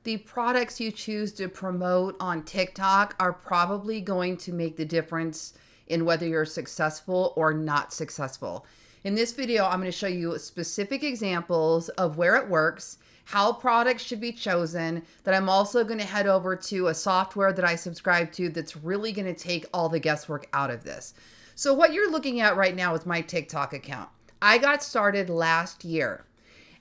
The products you choose to promote on TikTok are probably going to make the difference in whether you're successful or not successful. In this video, I'm going to show you specific examples of where it works, how products should be chosen, that I'm also going to head over to a software that I subscribe to that's really going to take all the guesswork out of this. So what you're looking at right now is my TikTok account. I got started last year.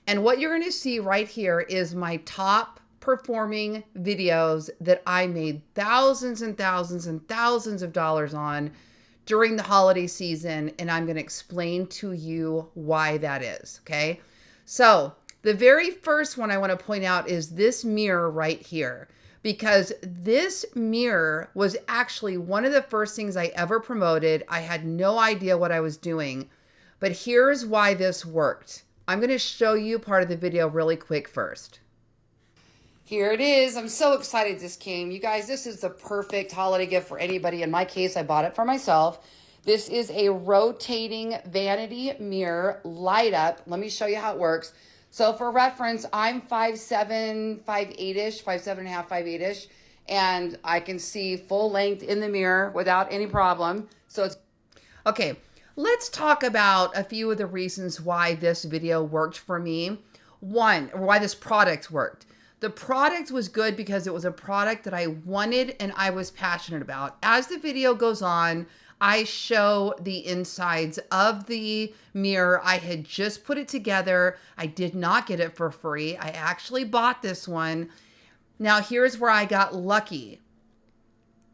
And what you're going to see right here is my top performing videos that I made thousands and thousands and thousands of dollars on during the holiday season. And I'm going to explain to you why that is. Okay. So the very first one I want to point out is this mirror right here, because this mirror was actually one of the first things I ever promoted. I had no idea what I was doing, but here's why this worked. I'm going to show you part of the video really quick first. Here it is. I'm so excited this came. You guys, this is the perfect holiday gift for anybody. In my case, I bought it for myself. This is a rotating vanity mirror, light up. Let me show you how it works. So for reference, I'm 5'7", 5'8"-ish, 5'7.5", 5'8"-ish, and I can see full length in the mirror without any problem. So it's okay. Let's talk about a few of the reasons why this video worked for me. One, or why this product worked. The product was good because it was a product that I wanted and I was passionate about. As the video goes on, I show the insides of the mirror. I had just put it together. I did not get it for free. I actually bought this one. Now, here's where I got lucky.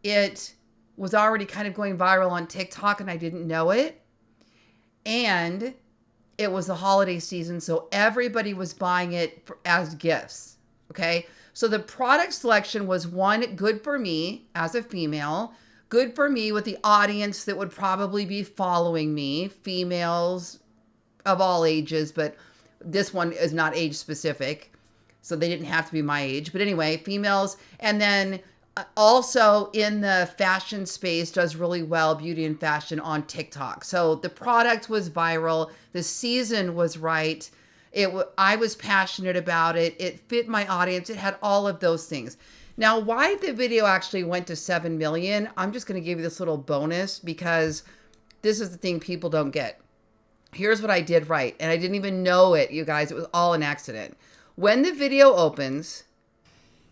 It was already kind of going viral on TikTok and I didn't know it. And it was the holiday season, so everybody was buying it as gifts. Okay. So the product selection was one, good for me as a female, good for me with the audience that would probably be following me, females of all ages, but this one is not age specific. So they didn't have to be my age, but anyway, females. And then also in the fashion space does really well, beauty and fashion on TikTok. So the product was viral. The season was right. I was passionate about it. It fit my audience. It had all of those things. Now, why the video actually went to 7 million, I'm just going to give you this little bonus because this is the thing people don't get. Here's what I did right. And I didn't even know it, you guys. It was all an accident. When the video opens,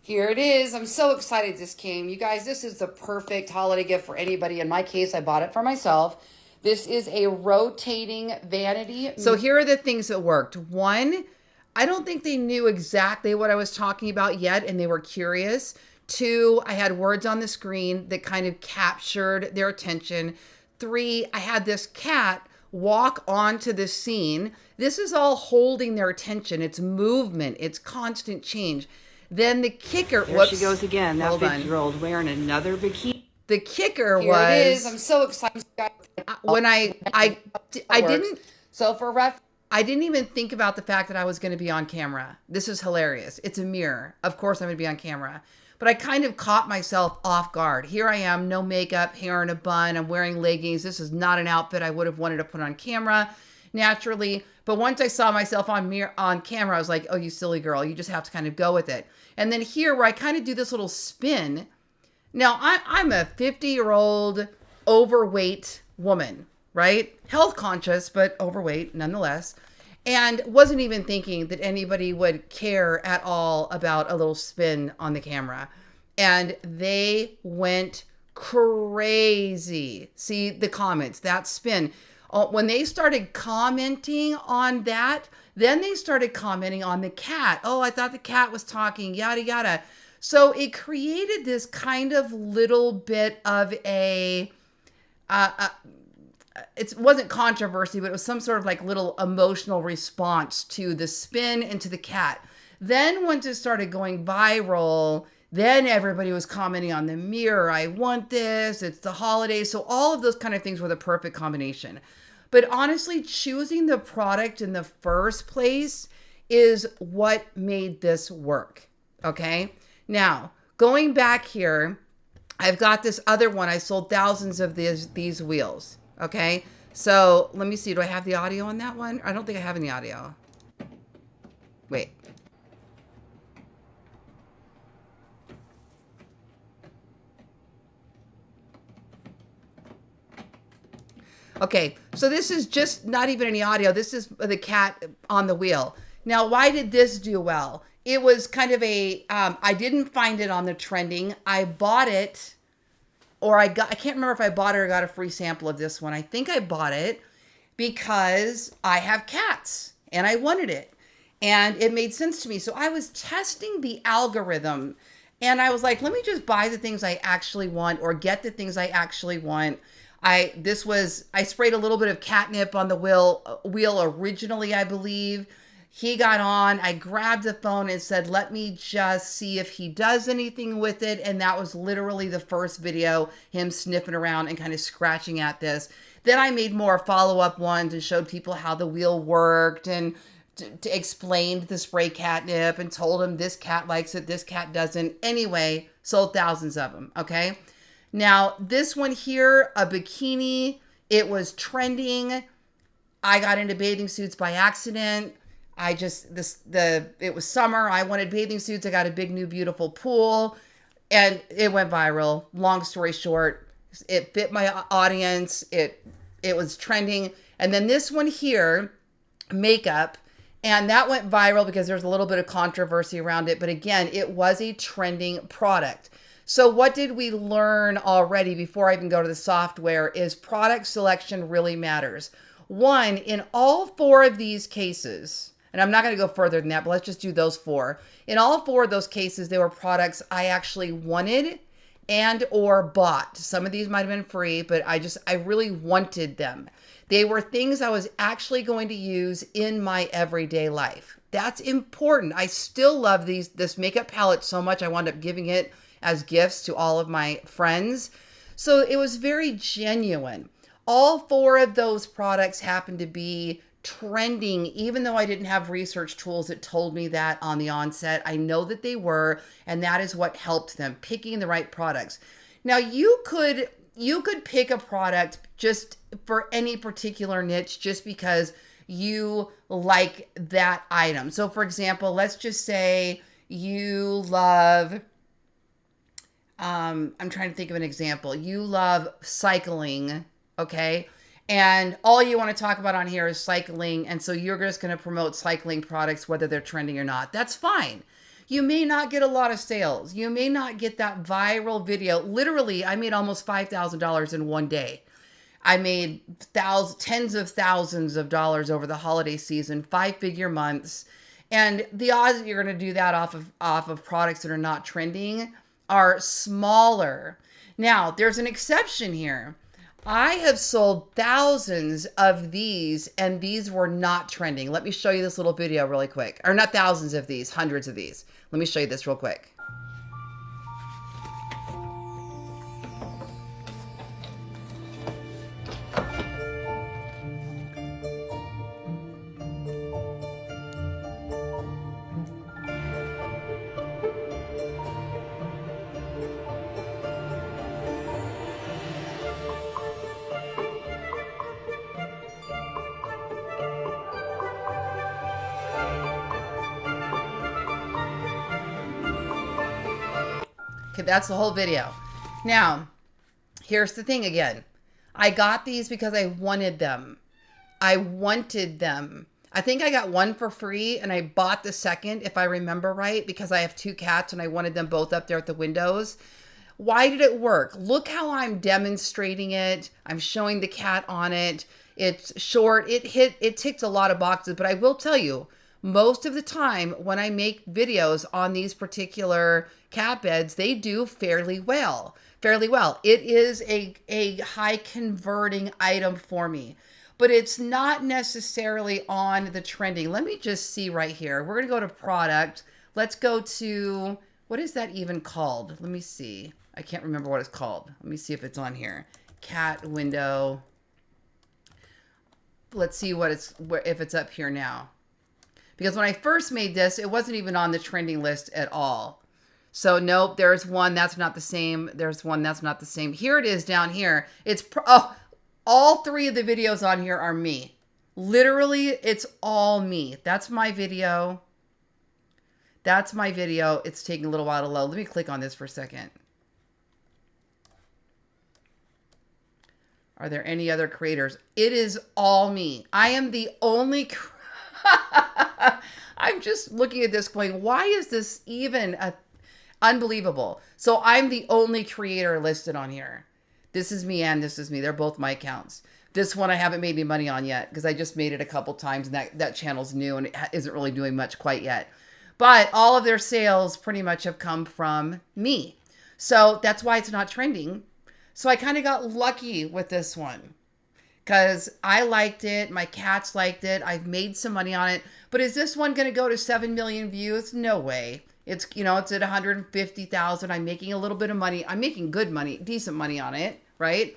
here it is. I'm so excited this came. You guys, this is the perfect holiday gift for anybody. In my case, I bought it for myself. This is a rotating vanity. So here are the things that worked. One, I don't think they knew exactly what I was talking about yet, and they were curious. Two, I had words on the screen that kind of captured their attention. Three, I had this cat walk onto the scene. This is all holding their attention. It's movement. It's constant change. Then the kicker, there she goes again, that 50-year-old wearing another bikini. The kicker Here was, it is. I'm so excited. When I didn't, so for I didn't even think about the fact that I was going to be on camera. This is hilarious. It's a mirror. Of course I'm going to be on camera. But I kind of caught myself off guard. Here I am, no makeup, hair in a bun. I'm wearing leggings. This is not an outfit I would have wanted to put on camera naturally. But once I saw myself on camera, I was like, oh, you silly girl. You just have to kind of go with it. And then here where I kind of do this little spin. Now, I'm a 50-year-old overweight woman, right? Health conscious, but overweight nonetheless. And wasn't even thinking that anybody would care at all about a little spin on the camera. And they went crazy. See the comments, that spin. When they started commenting on that, then they started commenting on the cat. Oh, I thought the cat was talking, yada, yada. So it created this kind of little bit of it wasn't controversy, but it was some sort of like little emotional response to the spin and to the cat. Then once it started going viral, then everybody was commenting on the mirror. I want this. It's the holidays. So all of those kind of things were the perfect combination. But honestly, choosing the product in the first place is what made this work. Okay. Now, going back here, I've got this other one. I sold thousands of these wheels. Okay. So let me see. Do I have the audio on that one? I don't think I have any audio. Wait. Okay, so this is just not even any audio. This is the cat on the wheel. Now, why did this do well? It was kind of a, I didn't find it on the trending. I bought it, or I can't remember if I bought it or got a free sample of this one. I think I bought it because I have cats and I wanted it and it made sense to me. So I was testing the algorithm and I was like, let me just buy the things I actually want or get the things I actually want. I sprayed a little bit of catnip on the wheel originally, I believe. He got on, I grabbed the phone and said, let me just see if he does anything with it. And that was literally the first video, him sniffing around and kind of scratching at this. Then I made more follow-up ones and showed people how the wheel worked and explained the spray catnip and told him this cat likes it, this cat doesn't. Anyway, sold thousands of them, okay? Now, this one here, a bikini, it was trending. I got into bathing suits by accident. It was summer. I wanted bathing suits. I got a big, new, beautiful pool and it went viral. Long story short, it fit my audience. It was trending. And then this one here, makeup, and that went viral because there's a little bit of controversy around it. But again, it was a trending product. So what did we learn already before I even go to the software is product selection really matters. One, in all 4 of these cases, and I'm not going to go further than that, but let's just do those 4. In all 4 of those cases, they were products I actually wanted and or bought. Some of these might have been free, but I really wanted them. They were things I was actually going to use in my everyday life. That's important. I still love this makeup palette so much. I wound up giving it as gifts to all of my friends. So it was very genuine. All 4 of those products happened to be trending, even though I didn't have research tools that told me that on the onset. I know that they were, and that is what helped them, picking the right products. Now, you could pick a product just for any particular niche just because you like that item. So for example, let's just say you love, I'm trying to think of an example. You love cycling, okay? And all you want to talk about on here is cycling. And so you're just going to promote cycling products, whether they're trending or not. That's fine. You may not get a lot of sales. You may not get that viral video. Literally, I made almost $5,000 in one day. I made tens of thousands of dollars over the holiday season, 5-figure months. And the odds that you're going to do that off of products that are not trending are smaller. Now, there's an exception here. I have sold thousands of these and these were not trending. Let me show you this little video really quick. Or not thousands of these, hundreds of these. Let me show you this real quick. Okay, that's the whole video. Now, here's the thing again. I got these because I wanted them. I wanted them. I think I got one for free and I bought the second, if I remember right, because I have 2 cats and I wanted them both up there at the windows. Why did it work? Look how I'm demonstrating it. I'm showing the cat on it. It's short. It ticked a lot of boxes, but I will tell you, most of the time when I make videos on these particular cat beds, they do fairly well. It is a high converting item for me, but it's not necessarily on the trending. Let me just see right here. We're going to go to product. Let's go to, what is that even called? Let me see. I can't remember what it's called. Let me see if it's on here. Cat window. Let's see if it's up here now. Because when I first made this, it wasn't even on the trending list at all. So nope, there's one that's not the same. There's one that's not the same. Here it is down here. All 3 of the videos on here are me. Literally, it's all me. That's my video. That's my video. It's taking a little while to load. Let me click on this for a second. Are there any other creators? It is all me. I am the only. I'm just looking at this going, why is this even unbelievable? So I'm the only creator listed on here. This is me and this is me. They're both my accounts. This one I haven't made any money on yet because I just made it a couple times and that channel's new and it isn't really doing much quite yet. But all of their sales pretty much have come from me. So that's why it's not trending. So I kind of got lucky with this one because I liked it. My cats liked it. I've made some money on it. But is this one going to go to 7 million views? No way. It's, it's at 150,000. I'm making a little bit of money. I'm making good money, decent money on it, right?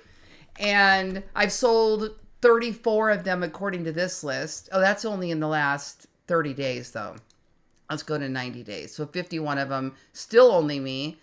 And I've sold 34 of them according to this list. Oh, that's only in the last 30 days though. Let's go to 90 days. So 51 of them, still only me.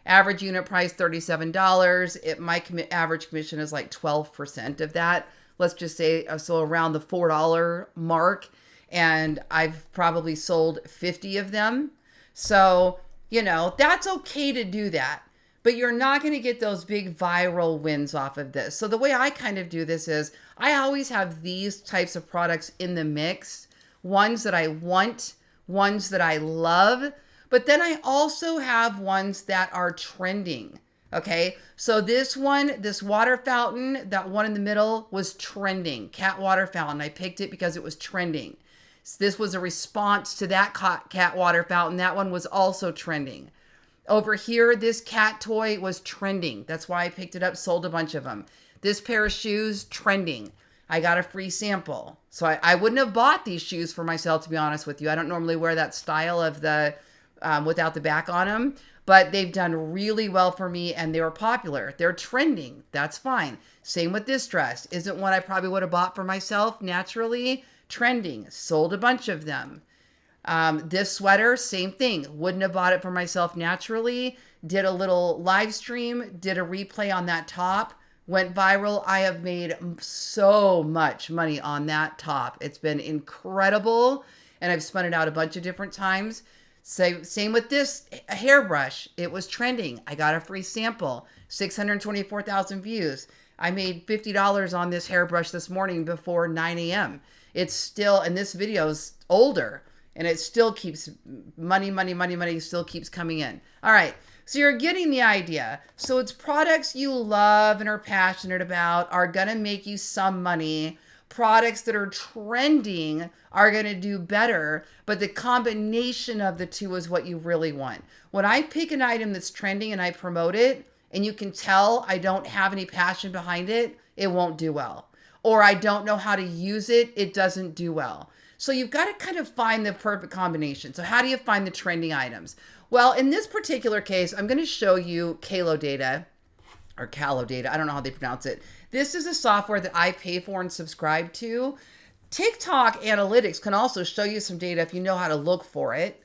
Average unit price, $37. My average commission is like 12% of that. Let's just say, so around the $4 mark. And I've probably sold 50 of them. So, that's okay to do that. But you're not going to get those big viral wins off of this. So the way I kind of do this is I always have these types of products in the mix. Ones that I want, ones that I love. But then I also have ones that are trending. Okay. So this one, this water fountain, that one in the middle was trending. Cat water fountain. I picked it because it was trending. This was a response to that cat water fountain. That one was also trending. Over here, this cat toy was trending. That's why I picked it up, sold a bunch of them. This pair of shoes, trending. I got a free sample. So I wouldn't have bought these shoes for myself, to be honest with you. I don't normally wear that style of the without the back on them. But they've done really well for me and they were popular. They're trending. That's fine. Same with this dress. Isn't one I probably would have bought for myself naturally. Trending. Sold a bunch of them. This sweater, same thing. Wouldn't have bought it for myself naturally. Did a little live stream, did a replay on that top, went viral. I have made so much money on that top. It's been incredible. And I've spun it out a bunch of different times. Same with this hairbrush. It was trending. I got a free sample, 624,000 views. I made $50 on this hairbrush this morning before 9 a.m. It's still, and this video's older. And it still keeps money still keeps coming in. All right. So you're getting the idea. So it's products you love and are passionate about are going to make you some money. Products that are trending are going to do better. But the combination of the two is what you really want. When I pick an item that's trending and I promote it, and you can tell I don't have any passion behind it, it won't do well. Or I don't know how to use it, it doesn't do well. So you've got to kind of find the perfect combination. So how do you find the trending items? Well, in this particular case, I'm going to show you Calo Data or Calo Data. I don't know how they pronounce it. This is a software that I pay for and subscribe to. TikTok analytics can also show you some data if you know how to look for it.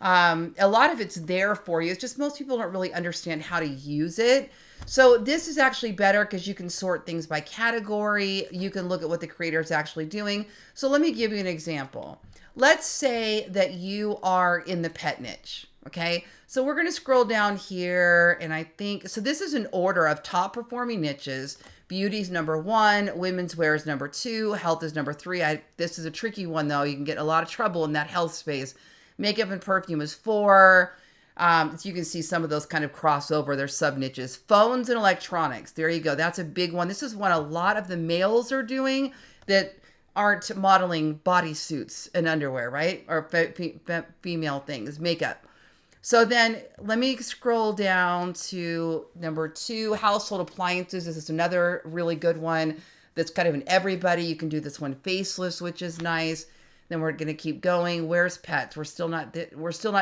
A lot of it's there for you. It's just most people don't really understand how to use it. So this is actually better because you can sort things by category. You can look at what the creator is actually doing. So let me give you an example. Let's say that you are in the pet niche. Okay. So we're going to scroll down here. And I think, so this is an order of top performing niches. Beauty's number 1, women's wear is number 2, health is number 3. This is a tricky one though. You can get a lot of trouble in that health space. Makeup and perfume is 4. So you can see some of those kind of crossover, their sub niches. Phones and electronics. There you go. That's a big one. This is what a lot of the males are doing that aren't modeling bodysuits and underwear, right? Or female things, makeup. So then let me scroll down to number 2, household appliances. This is another really good one that's kind of an everybody. You can do this one faceless, which is nice. Then we're going to keep going. Where's pets? We're still not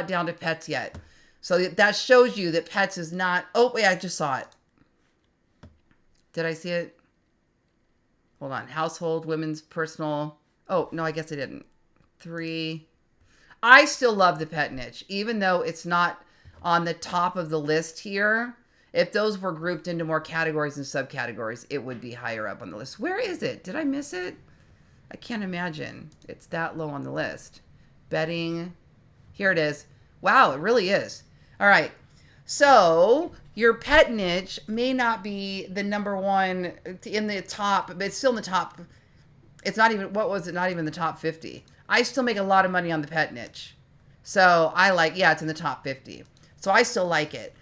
down to pets yet. So that shows you that pets is not, oh wait, I just saw it. Did I see it? Hold on. Household, women's, personal. Oh, no, I guess I didn't. 3. I still love the pet niche, even though it's not on the top of the list here. If those were grouped into more categories and subcategories, it would be higher up on the list. Where is it? Did I miss it? I can't imagine it's that low on the list. Bedding. Here it is. Wow, it really is. All right. So your pet niche may not be the number one in the top, but it's still in the top. It's not even, what was it? Not even the top 50. I still make a lot of money on the pet niche. So I like, yeah, it's in the top 50. So I still like it.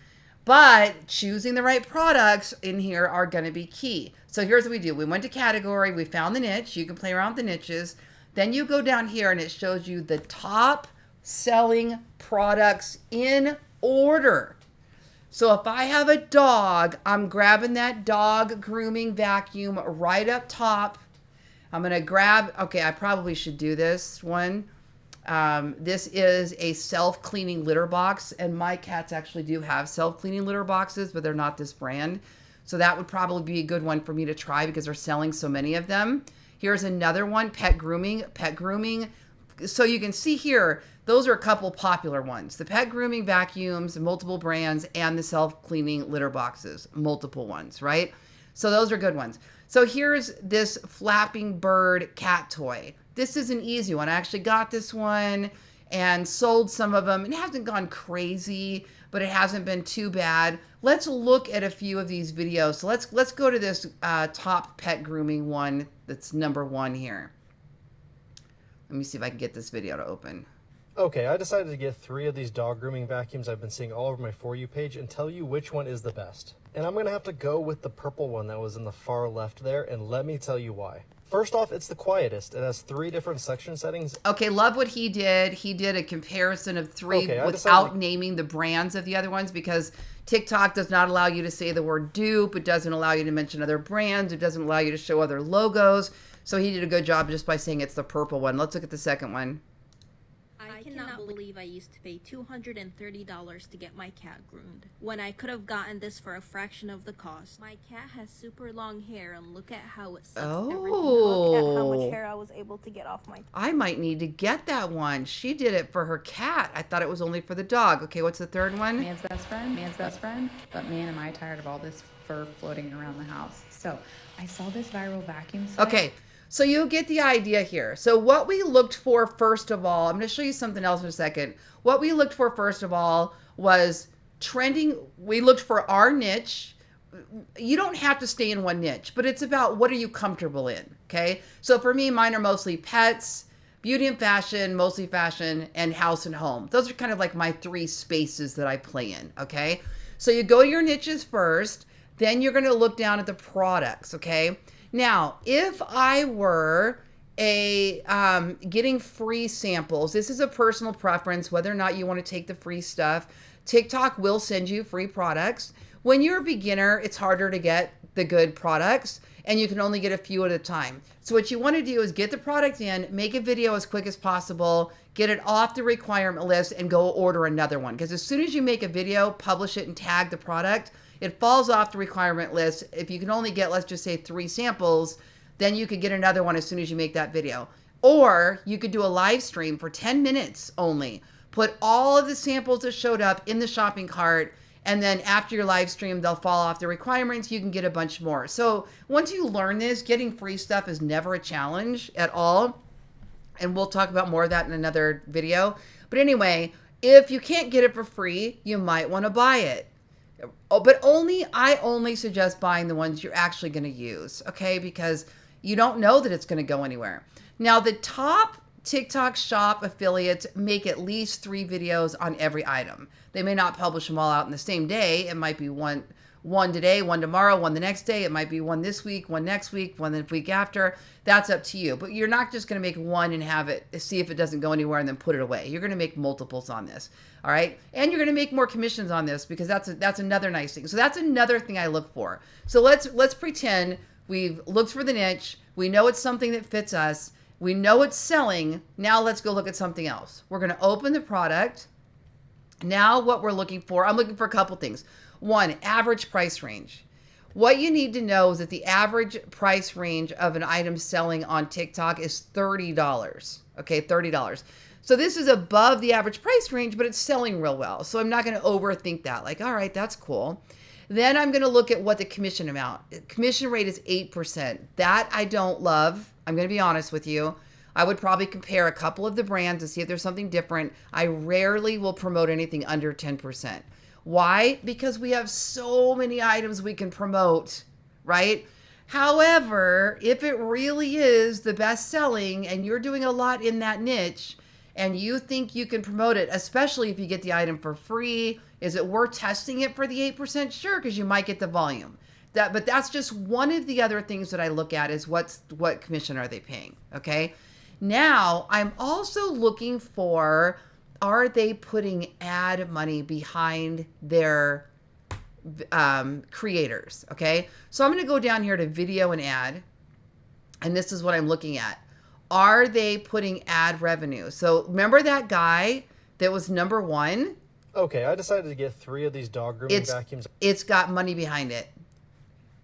But choosing the right products in here are going to be key. So here's what we do. We went to category. We found the niche. You can play around with the niches. Then you go down here and it shows you the top selling products in order. So if I have a dog, I'm grabbing that dog grooming vacuum right up top. I'm going to grab, okay, I probably should do this one. This is a self-cleaning litter box, and my cats actually do have self-cleaning litter boxes, but they're not this brand. So that would probably be a good one for me to try because they're selling so many of them. Here's another one, pet grooming. So you can see here, those are a couple popular ones. The pet grooming vacuums, multiple brands, and the self-cleaning litter boxes, multiple ones, right? So those are good ones. So here's this flapping bird cat toy. This is an easy one. I actually got this one and sold some of them. It hasn't gone crazy, but it hasn't been too bad. Let's look at a few of these videos. So let's go to this top pet grooming one that's number one here. Let me see if I can get this video to open. Okay, I decided to get 3 of these dog grooming vacuums I've been seeing all over my For You page and tell you which one is the best. And I'm going to have to go with the purple one that was in the far left there, and let me tell you why. First off, it's the quietest. It has 3 different section settings. Okay, love what he did. He did a comparison of 3 without naming the brands of the other ones because TikTok does not allow you to say the word dupe. It doesn't allow you to mention other brands. It doesn't allow you to show other logos. So he did a good job just by saying it's the purple one. Let's look at the second one. I cannot believe I used to pay $230 to get my cat groomed, when I could have gotten this for a fraction of the cost. My cat has super long hair, and look at how it sucks everything. Look at how much hair I was able to get off my cat. I might need to get that one. She did it for her cat. I thought it was only for the dog. Okay, what's the third one? Man's best friend, but man, am I tired of all this fur floating around the house. So I saw this viral vacuum set. Okay. So you get the idea here. So what we looked for first of all, I'm going to show you something else in a second. What we looked for first of all was trending. We looked for our niche. You don't have to stay in one niche, but it's about what are you comfortable in, okay? So for me, mine are mostly pets, beauty and fashion, mostly fashion, and house and home. Those are kind of like my 3 spaces that I play in, okay? So you go to your niches first, then you're going to look down at the products, okay? Now, if I were getting free samples, this is a personal preference, whether or not you want to take the free stuff. TikTok will send you free products. When you're a beginner, it's harder to get the good products, and you can only get a few at a time. So what you want to do is get the product in, make a video as quick as possible, get it off the requirement list, and go order another one. Because as soon as you make a video, publish it, and tag the product, it falls off the requirement list. If you can only get, let's just say 3 samples, then you could get another one as soon as you make that video. Or you could do a live stream for 10 minutes only. Put all of the samples that showed up in the shopping cart, and then after your live stream, they'll fall off the requirements. You can get a bunch more. So once you learn this, getting free stuff is never a challenge at all. And we'll talk about more of that in another video. But anyway, if you can't get it for free, you might want to buy it. Oh, but I only suggest buying the ones you're actually going to use, okay? Because you don't know that it's going to go anywhere. Now, the top TikTok shop affiliates make at least 3 videos on every item. They may not publish them all out in the same day. It might be one today, one tomorrow, one the next day. It might be one this week, one next week, one the week after. That's up to you. But you're not just going to make one and have it, see if it doesn't go anywhere and then put it away. You're going to make multiples on this. All right. And you're going to make more commissions on this because that's another nice thing. So that's another thing I look for. So let's pretend we've looked for the niche. We know it's something that fits us. We know it's selling. Now let's go look at something else. We're going to open the product. Now what we're looking for, I'm looking for a couple things. 1, average price range. What you need to know is that the average price range of an item selling on TikTok is $30. Okay, $30. So this is above the average price range, but it's selling real well. So I'm not going to overthink that. Like, all right, that's cool. Then I'm going to look at what the commission rate is 8%. That I don't love. I'm going to be honest with you. I would probably compare a couple of the brands to see if there's something different. I rarely will promote anything under 10%. Why? Because we have so many items we can promote, right? However, if it really is the best selling and you're doing a lot in that niche and you think you can promote it, especially if you get the item for free, is it worth testing it for the 8%? Sure, because you might get the volume. But that's just one of the other things that I look at is what commission are they paying, okay? Now, I'm also looking for, are they putting ad money behind their creators, okay? So I'm going to go down here to video and ad, and this is what I'm looking at. Are they putting ad revenue? So remember that guy that was number 1? Okay, I decided to get 3 of these dog grooming vacuums. It's got money behind it.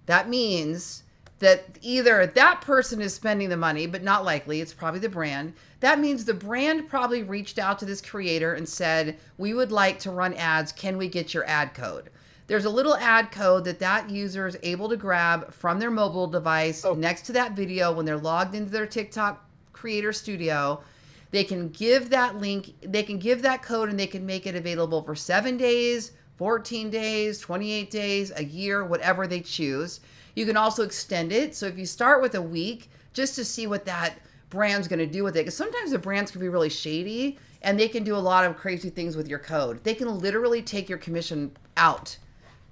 That means that either that person is spending the money, but not likely, it's probably the brand. That means the brand probably reached out to this creator and said, we would like to run ads. Can we get your ad code? There's a little ad code that user is able to grab from their mobile device next to that video when they're logged into their TikTok Creator Studio. They can give that link, they can give that code, and they can make it available for 7 days, 14 days, 28 days, a year, whatever they choose. You can also extend it. So if you start with a week, just to see what that brand's going to do with it, because sometimes the brands can be really shady and they can do a lot of crazy things with your code. They can literally take your commission out.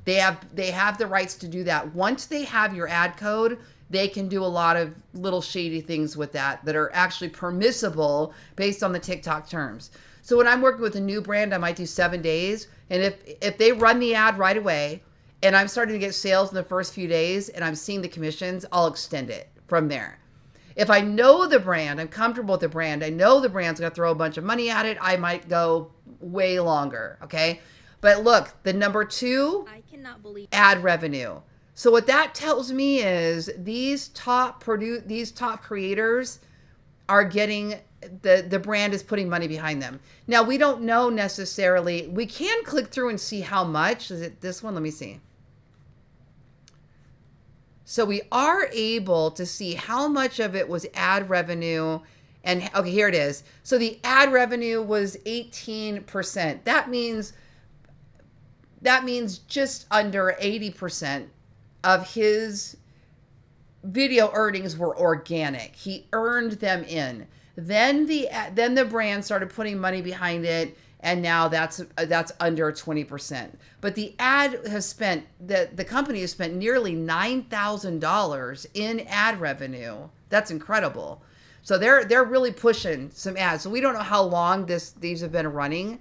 They have the rights to do that. Once they have your ad code, they can do a lot of little shady things with that are actually permissible based on the TikTok terms. So when I'm working with a new brand, I might do 7 days. And if they run the ad right away and I'm starting to get sales in the first few days and I'm seeing the commissions, I'll extend it from there. If I know the brand, I'm comfortable with the brand, I know the brand's going to throw a bunch of money at it, I might go way longer, okay? But look, the number 2, I cannot believe ad revenue. So what that tells me is these top creators are getting, the brand is putting money behind them. Now, we don't know necessarily. We can click through and see how much. Is it this one? Let me see. So we are able to see how much of it was ad revenue. And okay, here it is. So the ad revenue was 18%. That means just under 80% of his video earnings were organic. He earned them in. Then the brand started putting money behind it, and now that's under 20%. But the ad has spent, the company has spent nearly $9,000 in ad revenue. That's incredible. So they're really pushing some ads. So we don't know how long these have been running.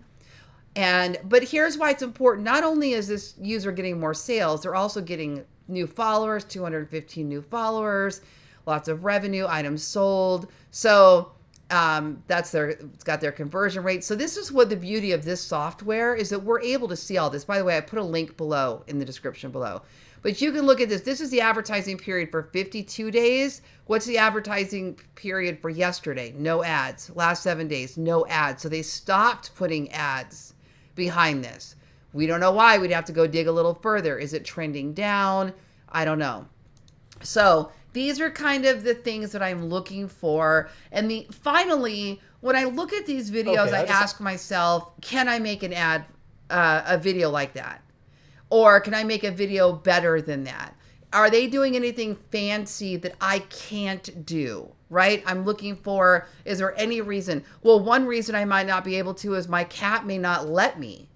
But here's why it's important. Not only is this user getting more sales, they're also getting new followers, 215 new followers, lots of revenue, items sold. So it's got their conversion rate. So this is what the beauty of this software is, that we're able to see all this. By the way, I put a link below in the description below. But you can look at this. This is the advertising period for 52 days. What's the advertising period for yesterday? No ads. Last 7 days, no ads. So they stopped putting ads behind this. We don't know why. We'd have to go dig a little further. Is it trending down? I don't know. So these are kind of the things that I'm looking for. And finally, when I look at these videos, I ask myself, can I make an ad, a video like that? Or can I make a video better than that? Are they doing anything fancy that I can't do? Right? I'm looking for, is there any reason? Well, one reason I might not be able to is my cat may not let me,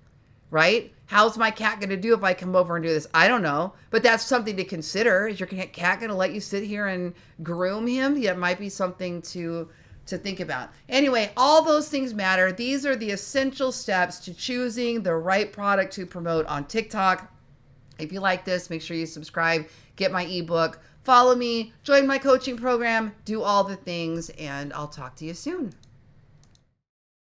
right? How's my cat going to do if I come over and do this? I don't know, but that's something to consider. Is your cat going to let you sit here and groom him? Yeah, it might be something to think about. Anyway, all those things matter. These are the essential steps to choosing the right product to promote on TikTok. If you like this, make sure you subscribe, get my ebook, follow me, join my coaching program, do all the things, and I'll talk to you soon.